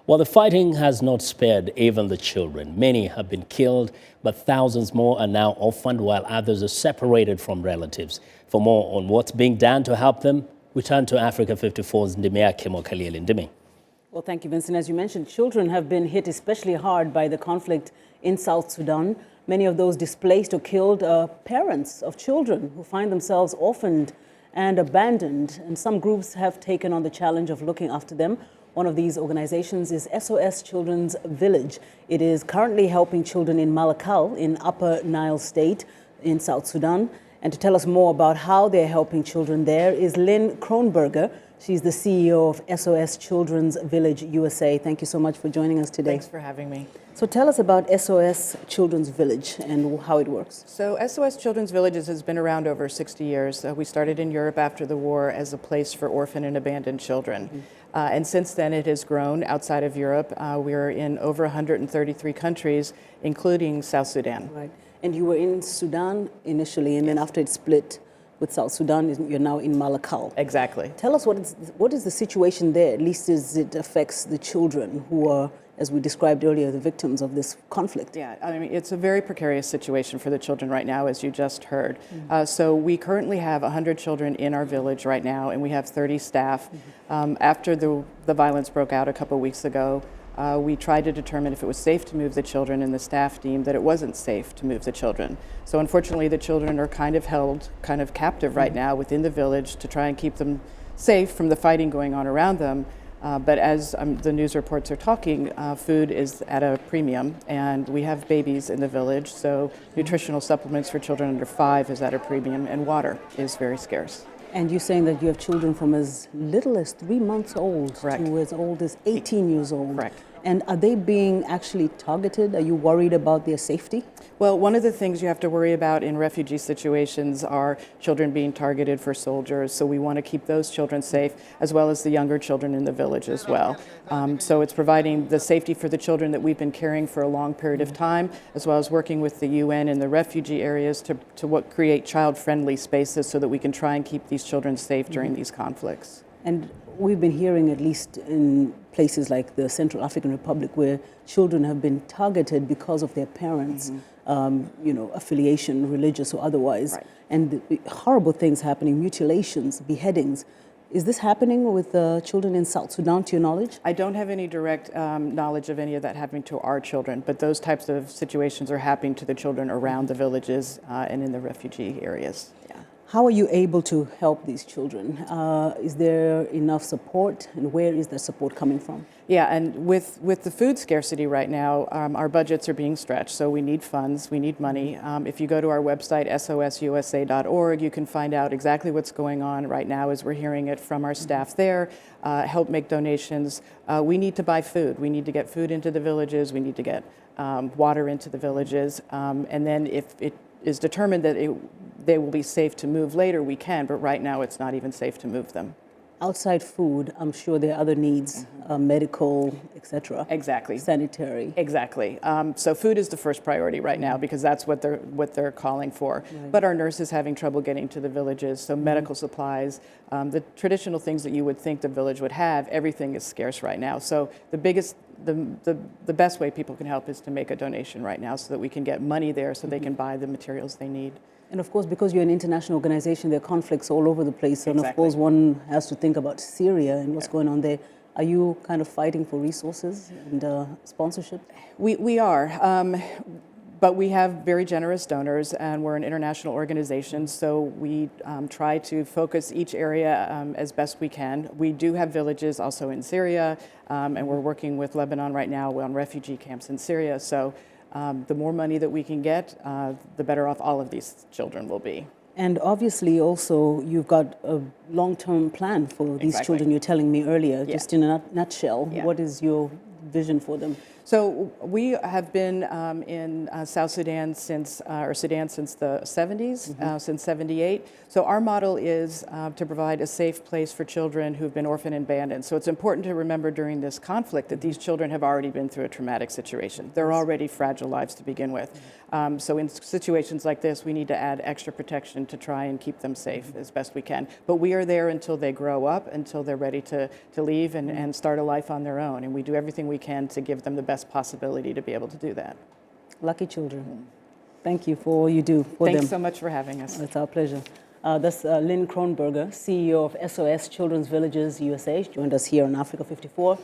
Well, the fighting has not spared even the children. Many have been killed, but thousands more are now orphaned while others are separated from relatives. For more on what's being done to help them, we turn to Africa 54's Ndimyake Mwakalyelye. Ndimi. Well, thank you, Vincent. As you mentioned, children have been hit especially hard by the conflict in South Sudan. Many of those displaced or killed are parents of children who find themselves orphaned and abandoned. And some groups have taken on the challenge of looking after them. One of these organizations is SOS Children's Village. It is currently helping children in Mwakalyelye in Upper Nile State in South Sudan. And to tell us more about how they're helping children there is Lynn Croneberger. She's the CEO of SOS Children's Village USA. Thank you so much for joining us today. Thanks for having me. So tell us about SOS Children's Village and how it works. So SOS Children's Villages has been around over 60 years. We started in Europe after the war as a place for orphan and abandoned children. And since then it has grown outside of Europe. We're in over 133 countries, including South Sudan. Right. And you were in Sudan initially, and then after it split with South Sudan, you're now in Mwakalyelye. Exactly. Tell us what is the situation there, at least as it affects the children who are, as we described earlier, the victims of this conflict. Yeah, I mean, it's a very precarious situation for the children right now, as you just heard. So we currently have 100 children in our village right now, and we have 30 staff. After the violence broke out a couple weeks ago, we tried to determine if it was safe to move the children, and the staff deemed that it wasn't safe to move the children. So unfortunately, the children are kind of held captive right now within the village to try and keep them safe from the fighting going on around them. But as the news reports are talking, food is at a premium, and we have babies in the village, so nutritional supplements for children under 5 is at a premium, and water is very scarce. And you're saying that you have children from as little as 3 months old Correct. to as old as 18 years old. Correct. And are they being actually targeted? Are you worried about their safety? Well, one of the things you have to worry about in refugee situations are children being targeted for soldiers, so we want to keep those children safe, as well as the younger children in the village as well. So it's providing the safety for the children that we've been caring for a long period of time, as well as working with the UN in the refugee areas to create child-friendly spaces so that we can try and keep these children safe during these conflicts. And we've been hearing, at least in places like the Central African Republic, where children have been targeted because of their parents' affiliation, religious or otherwise, Right. and horrible things happening, mutilations, beheadings. Is this happening with children in South Sudan, to your knowledge? I don't have any direct knowledge of any of that happening to our children, but those types of situations are happening to the children around the villages and in the refugee areas. Yeah. How are you able to help these children? Is there enough support, and where is the support coming from? Yeah, and with the food scarcity right now, our budgets are being stretched, so we need funds, we need money. If you go to our website, sosusa.org, you can find out exactly what's going on right now as we're hearing it from our staff there. Help make donations. We need to buy food. We need to get food into the villages. We need to get water into the villages. And then if it is determined that they will be safe to move later, we can, but right now it's not even safe to move them. Outside food, I'm sure there are other needs, medical, etc. Exactly. Sanitary. Exactly. So food is the first priority right now because that's what they're calling for. Right. But our nurses having trouble getting to the villages, so medical supplies, the traditional things that you would think the village would have, everything is scarce right now. So the best way people can help is to make a donation right now so that we can get money there so they can buy the materials they need. And of course, because you're an international organization, there are conflicts all over the place. And Exactly. of course, one has to think about Syria and what's going on there. Are you kind of fighting for resources and sponsorship? We are. But we have very generous donors, and we're an international organization, so we try to focus each area as best we can. We do have villages also in Syria, and we're working with Lebanon right now on refugee camps in Syria. So the more money that we can get, the better off all of these children will be. And obviously also you've got a long-term plan for these Exactly. children, you're telling me earlier. Yeah. Just in a nutshell, Yeah. what is your vision for them? So we have been in South Sudan since the 70s, since 78. So our model is to provide a safe place for children who've been orphaned and abandoned. So it's important to remember during this conflict that these children have already been through a traumatic situation. They're already fragile lives to begin with. So in situations like this, we need to add extra protection to try and keep them safe as best we can. But we are there until they grow up, until they're ready to leave and start a life on their own. And we do everything we we can to give them the best possibility to be able to do that. Lucky children. Thank you for all you do for them. Thanks so much for having us. It's our pleasure. That's Lynn Croneberger, CEO of SOS Children's Villages USA. She joined us here on Africa 54.